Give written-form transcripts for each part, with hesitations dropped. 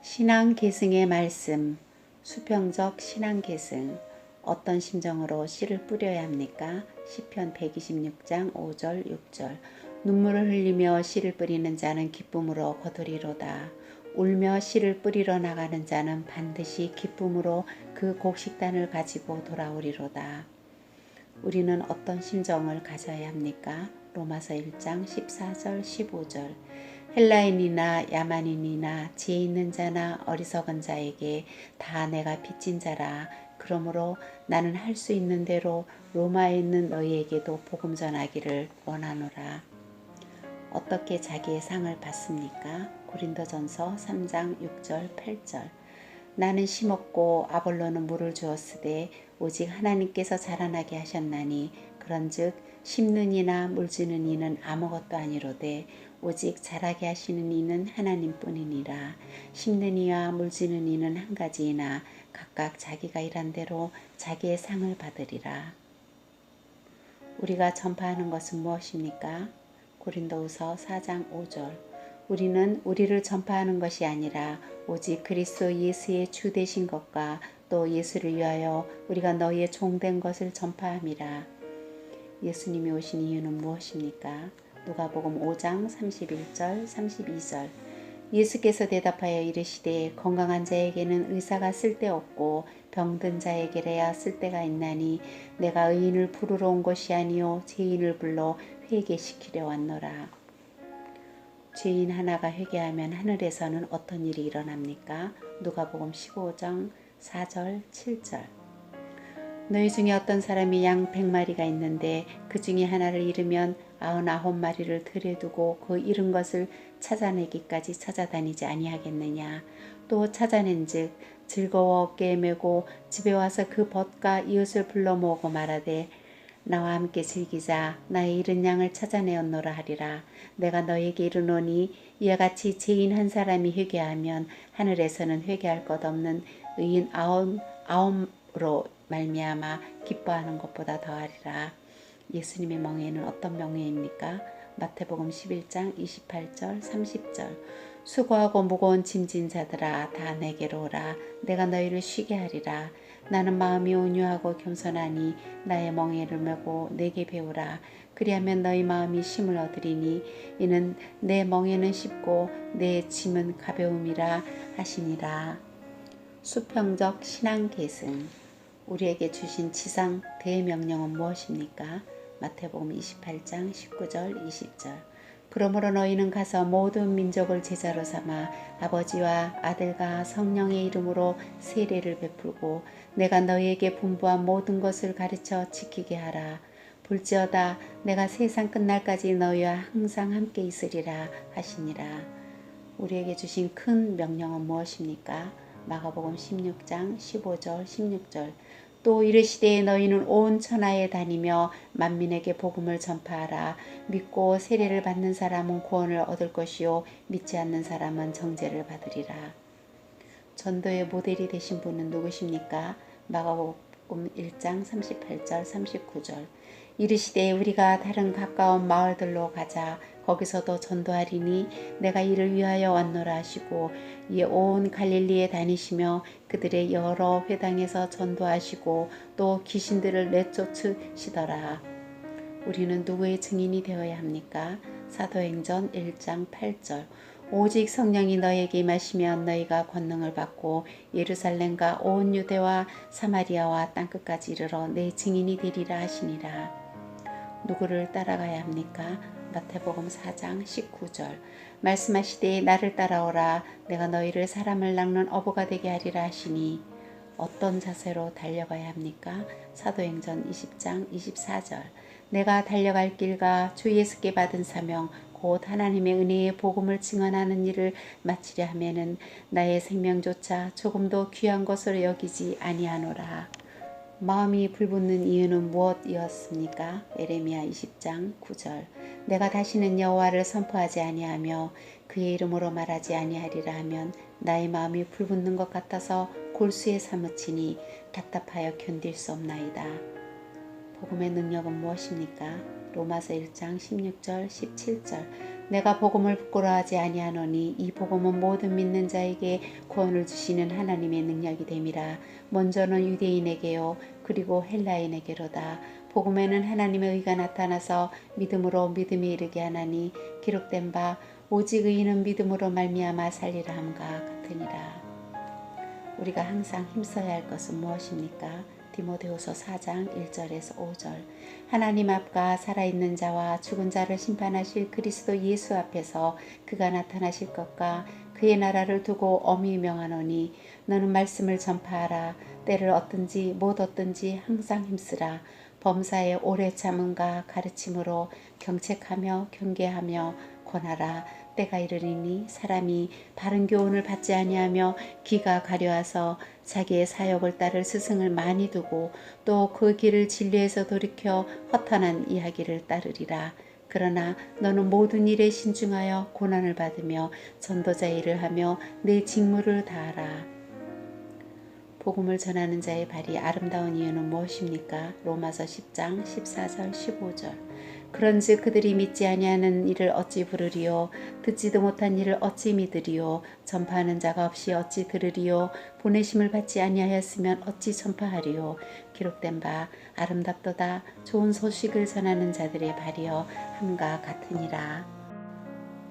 신앙 계승의 말씀, 수평적 신앙 계승. 어떤 심정으로 씨를 뿌려야 합니까? 시편 126장 5절 6절. 눈물을 흘리며 씨를 뿌리는 자는 기쁨으로 거두리로다. 울며 씨를 뿌리러 나가는 자는 반드시 기쁨으로 그 곡식단을 가지고 돌아오리로다. 우리는 어떤 심정을 가져야 합니까? 로마서 1장 14절 15절. 헬라인이나 야만인이나 지혜 있는 자나 어리석은 자에게 다 내가 빚진 자라. 그러므로 나는 할 수 있는 대로 로마에 있는 너희에게도 복음 전하기를 원하노라. 어떻게 자기의 상을 받습니까? 고린도전서 3장 6절 8절. 나는 심었고 아볼로는 물을 주었으되 오직 하나님께서 자라나게 하셨나니 그런즉 심는 이나 물주는 이는 아무것도 아니로되 오직 자라게 하시는 이는 하나님뿐이니라. 심는 이와 물주는 이는 한 가지이나 각각 자기가 일한 대로 자기의 상을 받으리라. 우리가 전파하는 것은 무엇입니까? 고린도후서 4장 5절. 우리는 우리를 전파하는 것이 아니라 오직 그리스도 예수의 주 되신 것과 또 예수를 위하여 우리가 너희의 종된 것을 전파함이라. 예수님이 오신 이유는 무엇입니까? 누가복음 5장 31절 32절. 예수께서 대답하여 이르시되 건강한 자에게는 의사가 쓸데없고 병든 자에게라야 쓸데가 있나니 내가 의인을 부르러 온 것이 아니요 죄인을 불러 회개시키려 왔노라. 죄인 하나가 회개하면 하늘에서는 어떤 일이 일어납니까? 누가복음 15장 4절 7절. 너희 중에 어떤 사람이 양 100마리가 있는데 그 중에 하나를 잃으면 99마리를 들여두고 그 잃은 것을 찾아내기까지 찾아다니지 아니하겠느냐. 또 찾아낸즉 즐거워 어깨에 메고 집에 와서 그 벗과 이웃을 불러 모으고 말하되 나와 함께 즐기자. 나의 잃은 양을 찾아내었노라 하리라. 내가 너에게 이르노니 이와 같이 죄인 한 사람이 회개하면 하늘에서는 회개할 것 없는 의인 아홉으로 말미암아 기뻐하는 것보다 더하리라. 예수님의 멍에는 어떤 명예입니까? 마태복음 11장 28절 30절. 수고하고 무거운 짐진 자들아 다 내게로 오라. 내가 너희를 쉬게 하리라. 나는 마음이 온유하고 겸손하니 나의 멍에를 메고 내게 배우라. 그리하면 너희 마음이 쉼을 얻으리니 이는 내 멍에는 쉽고 내 짐은 가벼움이라 하시니라. 수평적 신앙 계승. 우리에게 주신 지상 대명령은 무엇입니까? 마태복음 28장 19절 20절. 그러므로 너희는 가서 모든 민족을 제자로 삼아 아버지와 아들과 성령의 이름으로 세례를 베풀고 내가 너희에게 분부한 모든 것을 가르쳐 지키게 하라. 볼지어다 내가 세상 끝날까지 너희와 항상 함께 있으리라 하시니라. 우리에게 주신 큰 명령은 무엇입니까? 마가복음 16장 15절 16절. 또 이르시되 너희는 온 천하에 다니며 만민에게 복음을 전파하라. 믿고 세례를 받는 사람은 구원을 얻을 것이요 믿지 않는 사람은 정죄를 받으리라. 전도의 모델이 되신 분은 누구십니까? 마가복음 1장 38절 39절. 이르시되 우리가 다른 가까운 마을들로 가자. 거기서도 전도하리니 내가 이를 위하여 왔노라 하시고 이에 온 갈릴리에 다니시며 그들의 여러 회당에서 전도하시고 또 귀신들을 내쫓으시더라. 우리는 누구의 증인이 되어야 합니까? 사도행전 1장 8절. 오직 성령이 너희에게 임하시면 너희가 권능을 받고 예루살렘과 온 유대와 사마리아와 땅끝까지 이르러 내 증인이 되리라 하시니라. 누구를 따라가야 합니까? 마태복음 4장 19절. 말씀하시되 나를 따라오라. 내가 너희를 사람을 낚는 어부가 되게 하리라 하시니 어떤 자세로 달려가야 합니까? 사도행전 20장 24절. 내가 달려갈 길과 주 예수께 받은 사명 곧 하나님의 은혜의 복음을 증언하는 일을 마치려 하면은 나의 생명조차 조금도 귀한 것으로 여기지 아니하노라. 마음이 불붙는 이유는 무엇이었습니까? 에레미야 20장 9절. 내가 다시는 여호와를 선포하지 아니하며 그의 이름으로 말하지 아니하리라 하면 나의 마음이 불붙는 것 같아서 골수에 사무치니 답답하여 견딜 수 없나이다. 복음의 능력은 무엇입니까? 로마서 1장 16절 17절. 내가 복음을 부끄러워하지 아니하노니 이 복음은 모든 믿는 자에게 구원을 주시는 하나님의 능력이 됨이라. 먼저는 유대인에게요 그리고 헬라인에게로다. 복음에는 하나님의 의가 나타나서 믿음으로 믿음에 이르게 하나니 기록된 바 오직 의인은 믿음으로 말미암아 살리라 함과 같으니라. 우리가 항상 힘써야 할 것은 무엇입니까? 디모데후서 4장 1절에서 5절. 하나님 앞과 살아있는 자와 죽은 자를 심판하실 그리스도 예수 앞에서 그가 나타나실 것과 그의 나라를 두고 엄히 명하노니 너는 말씀을 전파하라. 때를 얻든지 못 얻든지 항상 힘쓰라. 범사에 오래 참음과 가르침으로 경책하며 경계하며 권하라. 때가 이르리니 사람이 바른 교훈을 받지 아니하며 귀가 가려워서 자기의 사욕을 따를 스승을 많이 두고 또 그 길을 진리에서 돌이켜 허탄한 이야기를 따르리라. 그러나 너는 모든 일에 신중하여 고난을 받으며 전도자 일을 하며 내 직무를 다하라. 복음을 전하는 자의 발이 아름다운 이유는 무엇입니까? 로마서 10장 14절 15절. 그런즉 그들이 믿지 아니하는 일을 어찌 부르리요? 듣지도 못한 일을 어찌 믿으리요? 전파하는 자가 없이 어찌 들으리요? 보내심을 받지 아니하였으면 어찌 전파하리요? 기록된 바 아름답도다 좋은 소식을 전하는 자들의 발이여 함과 같으니라.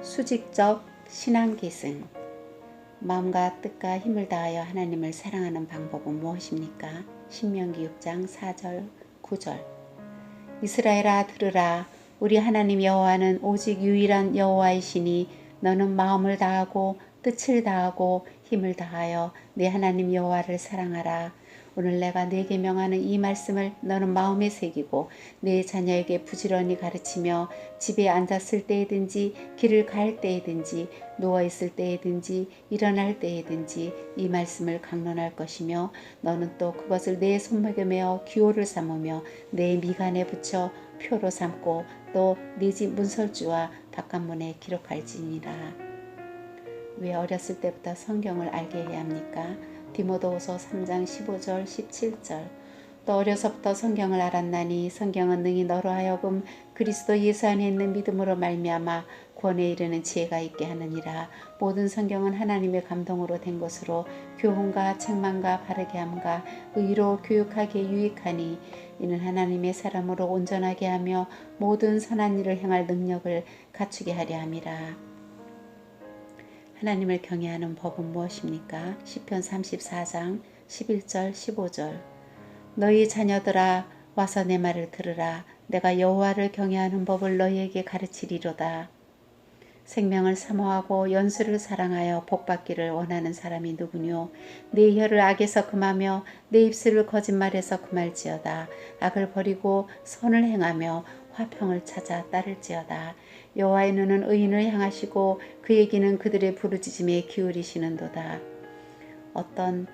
수직적 신앙 계승. 마음과 뜻과 힘을 다하여 하나님을 사랑하는 방법은 무엇입니까? 신명기 6장 4절 9절. 이스라엘아 들으라. 우리 하나님 여호와는 오직 유일한 여호와이시니 너는 마음을 다하고 뜻을 다하고 힘을 다하여 내 하나님 여호와를 사랑하라. 오늘 내가 네게 명하는 이 말씀을 너는 마음에 새기고 내 자녀에게 부지런히 가르치며 집에 앉았을 때에든지 길을 갈 때에든지 누워있을 때에든지 일어날 때에든지 이 말씀을 강론할 것이며 너는 또 그것을 내 손목에 메어 기호를 삼으며 내 미간에 붙여 표로 삼고 또 네 집 문설주와 바깥문에 기록할지니라. 왜 어렸을 때부터 성경을 알게 해야 합니까? 디모데후서 3장 15절 17절. 또 어려서부터 성경을 알았나니 성경은 능히 너로 하여금 그리스도 예수 안에 있는 믿음으로 말미암아 구원에 이르는 지혜가 있게 하느니라. 모든 성경은 하나님의 감동으로 된 것으로 교훈과 책망과 바르게 함과 의로 교육하기에 유익하니 이는 하나님의 사람으로 온전하게 하며 모든 선한 일을 행할 능력을 갖추게 하려 함이라. 하나님을 경외하는 법은 무엇입니까? 시편 34장 11절 15절. 너희 자녀들아 와서 내 말을 들으라. 내가 여호와를 경외하는 법을 너희에게 가르치리로다. 생명을 사모하고 연수를 사랑하여 복받기를 원하는 사람이 누구뇨? 내 혀를 악에서 금하며 내 입술을 거짓말에서 금할지어다. 악을 버리고 선을 행하며 화평을 찾아 따를지어다. 여호와의 눈은 의인을 향하시고 그의 귀는 그들의 부르짖음에 기울이시는도다. 어떤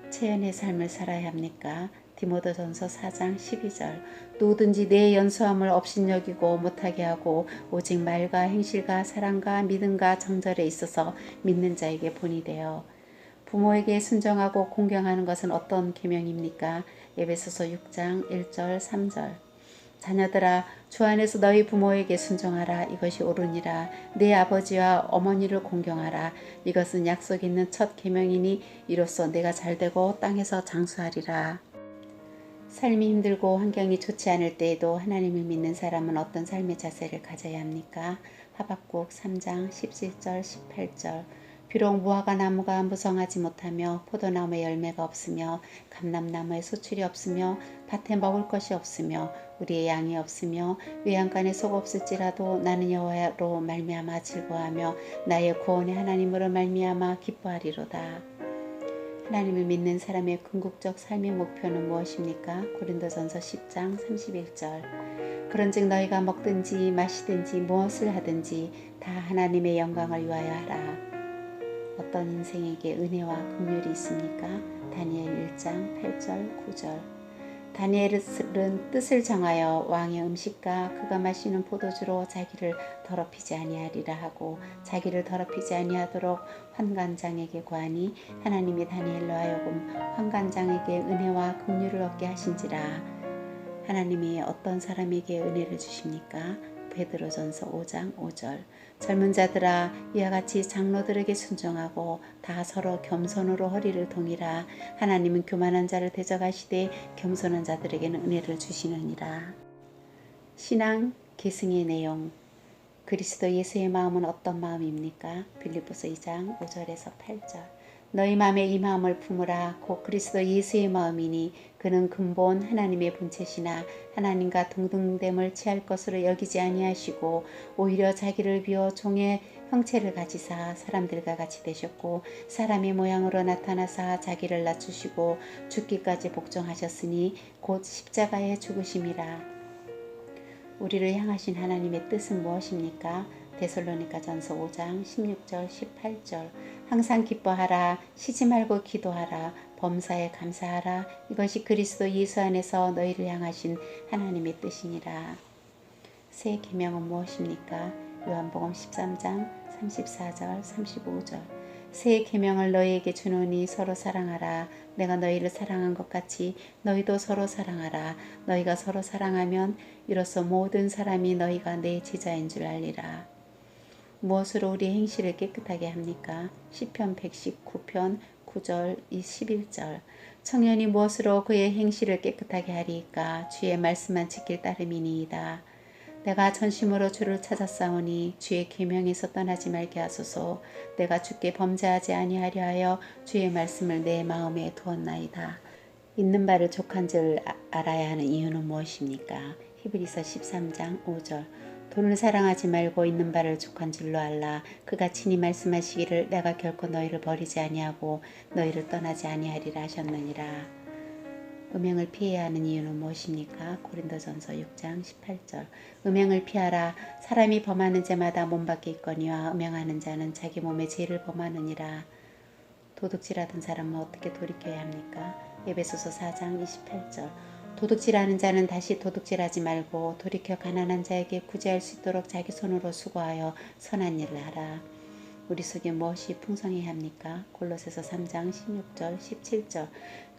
체연의 삶을 살아야 합니까? 디모데전서 4장 12절. 누구든지 내 연수함을 업신여기고 못하게 하고 오직 말과 행실과 사랑과 믿음과 정절에 있어서 믿는 자에게 본이 되어. 부모에게 순종하고 공경하는 것은 어떤 계명입니까? 에베소서 6장 1절 3절. 자녀들아 주 안에서 너희 부모에게 순종하라. 이것이 옳으니라. 내 아버지와 어머니를 공경하라. 이것은 약속 있는 첫 계명이니 이로써 내가 잘되고 땅에서 장수하리라. 삶이 힘들고 환경이 좋지 않을 때에도 하나님을 믿는 사람은 어떤 삶의 자세를 가져야 합니까? 하박국 3장 17절 18절. 비록 무화과 나무가 무성하지 못하며 포도나무에 열매가 없으며 감람나무에 소출이 없으며 밭에 먹을 것이 없으며 우리의 양이 없으며 외양간에 속 없을지라도 나는 여호와로 말미암아 즐거워하며 나의 구원의 하나님으로 말미암아 기뻐하리로다. 하나님을 믿는 사람의 궁극적 삶의 목표는 무엇입니까? 고린도전서 10장 31절. 그런즉 너희가 먹든지 마시든지 무엇을 하든지 다 하나님의 영광을 위하여 하라. 어떤 인생에게 은혜와 긍휼이 있습니까? 다니엘 1장 8절 9절. 다니엘은 뜻을 정하여 왕의 음식과 그가 마시는 포도주로 자기를 더럽히지 아니하리라 하고 자기를 더럽히지 아니하도록 환관장에게 구하니 하나님이 다니엘로 하여금 환관장에게 은혜와 긍휼을 얻게 하신지라. 하나님이 어떤 사람에게 은혜를 주십니까? 베드로전서 5장 5절. 젊은 자들아 이와 같이 장로들에게 순종하고 다 서로 겸손으로 허리를 동이라. 하나님은 교만한 자를 대적하시되 겸손한 자들에게는 은혜를 주시느니라. 신앙 계승의 내용. 그리스도 예수의 마음은 어떤 마음입니까? 빌립보서 2장 5절에서 8절. 너희 마음에 이 마음을 품으라. 곧 그리스도 예수의 마음이니 그는 근본 하나님의 본체시나 하나님과 동등됨을 취할 것으로 여기지 아니하시고 오히려 자기를 비워 종의 형체를 가지사 사람들과 같이 되셨고 사람의 모양으로 나타나사 자기를 낮추시고 죽기까지 복종하셨으니 곧 십자가에 죽으심이라. 우리를 향하신 하나님의 뜻은 무엇입니까? 데살로니가전서 5장 16절 18절. 항상 기뻐하라. 쉬지 말고 기도하라. 범사에 감사하라. 이것이 그리스도 예수 안에서 너희를 향하신 하나님의 뜻이니라. 새 계명은 무엇입니까? 요한복음 13장 34절 35절. 새 계명을 너희에게 주노니 서로 사랑하라. 내가 너희를 사랑한 것 같이 너희도 서로 사랑하라. 너희가 서로 사랑하면 이로써 모든 사람이 너희가 내 제자인 줄 알리라. 무엇으로 우리 행실을 깨끗하게 합니까? 시편 119편 9절 11절. 청년이 무엇으로 그의 행실을 깨끗하게 하리이까? 주의 말씀만 지킬 따름이니이다. 내가 전심으로 주를 찾았사오니 주의 계명에서 떠나지 말게 하소서. 내가 주께 범죄하지 아니하려 하여 주의 말씀을 내 마음에 두었나이다. 있는 바를 족한 줄 알아야 하는 이유는 무엇입니까? 히브리서 13장 5절. 돈을 사랑하지 말고 있는 바를 족한 줄로 알라. 그가 친히 말씀하시기를 내가 결코 너희를 버리지 아니하고 너희를 떠나지 아니하리라 하셨느니라. 음행을 피해야 하는 이유는 무엇입니까? 고린도전서 6장 18절. 음행을 피하라. 사람이 범하는 죄마다 몸 밖에 있거니와 음행하는 자는 자기 몸에 죄를 범하느니라. 도둑질하던 사람은 어떻게 돌이켜야 합니까? 에베소서 4장 28절. 도둑질하는 자는 다시 도둑질하지 말고 돌이켜 가난한 자에게 구제할 수 있도록 자기 손으로 수고하여 선한 일을 하라. 우리 속에 무엇이 풍성해야 합니까? 골로새서 3장 16절 17절.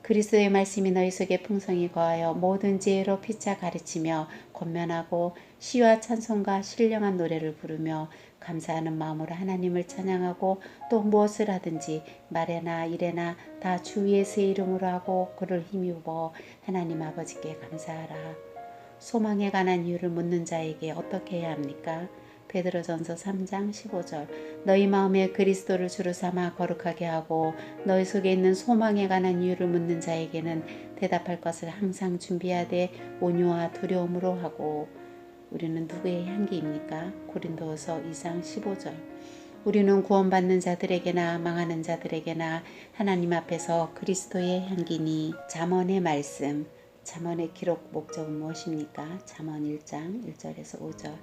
그리스도의 말씀이 너희 속에 풍성히 거하여 모든 지혜로 피차 가르치며 권면하고 시와 찬송과 신령한 노래를 부르며 감사하는 마음으로 하나님을 찬양하고 또 무엇을 하든지 말에나 일에나 다 주 예수의 이름으로 하고 그를 힘입어 하나님 아버지께 감사하라. 소망에 관한 이유를 묻는 자에게 어떻게 해야 합니까? 베드로전서 3장 15절. 너희 마음에 그리스도를 주로 삼아 거룩하게 하고 너희 속에 있는 소망에 관한 이유를 묻는 자에게는 대답할 것을 항상 준비하되 온유와 두려움으로 하고. 우리는 누구의 향기입니까? 고린도서 2장 15절. 우리는 구원받는 자들에게나 망하는 자들에게나 하나님 앞에서 그리스도의 향기니. 잠언의 말씀. 잠언의 기록 목적은 무엇입니까? 잠언 1장 1절에서 5절.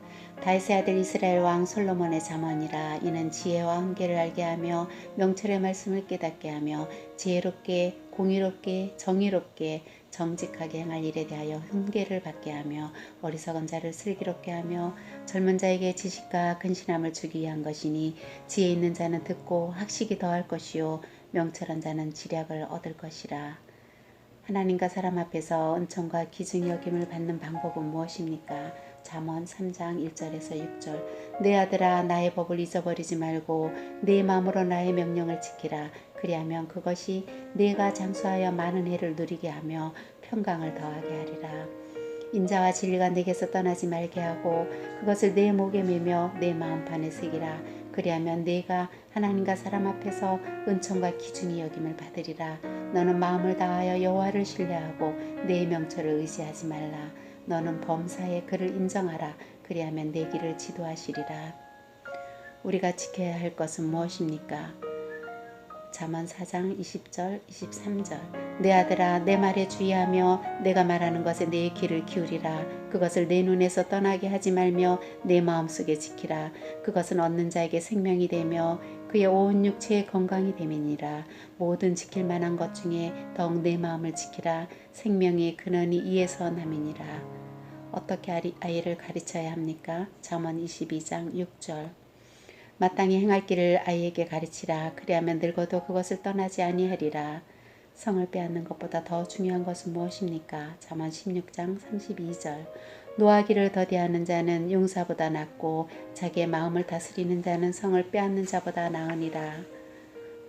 다윗의 아들 이스라엘 왕 솔로몬의 잠언이라. 이는 지혜와 훈계를 알게 하며 명철의 말씀을 깨닫게 하며 지혜롭게 공의롭게 정의롭게 정직하게 행할 일에 대하여 훈계를 받게 하며 어리석은 자를 슬기롭게 하며 젊은 자에게 지식과 근신함을 주기 위한 것이니. 지혜 있는 자는 듣고 학식이 더할 것이요 명철한 자는 지략을 얻을 것이라. 하나님과 사람 앞에서 은총과 기중의 여김을 받는 방법은 무엇입니까? 잠언 3장 1절에서 6절. 내 아들아 나의 법을 잊어버리지 말고 내 마음으로 나의 명령을 지키라. 그리하면 그것이 내가 장수하여 많은 해를 누리게 하며 평강을 더하게 하리라. 인자와 진리가 내게서 떠나지 말게 하고 그것을 내 목에 매며 내 마음판에 새기라. 그리하면 네가 하나님과 사람 앞에서 은총과 기중의 여김을 받으리라. 너는 마음을 다하여 여호와를 신뢰하고 내 명철을 의지하지 말라. 너는 범사에 그를 인정하라. 그리하면 내 길을 지도하시리라. 우리가 지켜야 할 것은 무엇입니까? 잠언 4장 20절 23절. 내 아들아 내 말에 주의하며 내가 말하는 것에 내 귀를 기울이라. 그것을 내 눈에서 떠나게 하지 말며 내 마음속에 지키라. 그것은 얻는 자에게 생명이 되며 그의 온 육체의 건강이 됨이니라. 모든 지킬 만한 것 중에 더욱 내 마음을 지키라. 생명의 근원이 이에서 남이니라. 어떻게 아이를 가르쳐야 합니까? 잠언 22장 6절. 마땅히 행할 길을 아이에게 가르치라. 그리하면 늙어도 그것을 떠나지 아니하리라. 성을 빼앗는 것보다 더 중요한 것은 무엇입니까? 잠언 16장 32절. 노하기를 더디하는 자는 용사보다 낫고 자기의 마음을 다스리는 자는 성을 빼앗는 자보다 나으니라.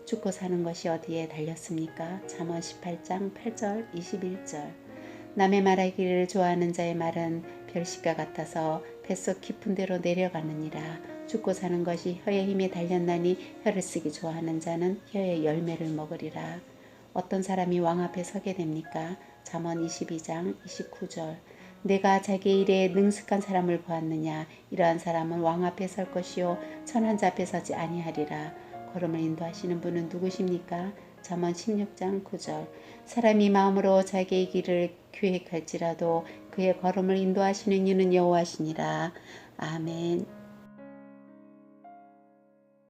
죽고 사는 것이 어디에 달렸습니까? 잠언 18장 8절 21절. 남의 말하기를 좋아하는 자의 말은 별식과 같아서 뱃속 깊은 데로 내려가느니라. 죽고 사는 것이 혀의 힘에 달렸나니 혀를 쓰기 좋아하는 자는 혀의 열매를 먹으리라. 어떤 사람이 왕 앞에 서게 됩니까? 잠언 22장 29절. 내가 자기 일에 능숙한 사람을 보았느냐? 이러한 사람은 왕 앞에 설 것이요 천한 자 앞에 서지 아니하리라. 걸음을 인도하시는 분은 누구십니까? 잠언 16장 9절. 사람이 마음으로 자기의 길을 계획할지라도 그의 걸음을 인도하시는 이는 여호와시니라. 아멘.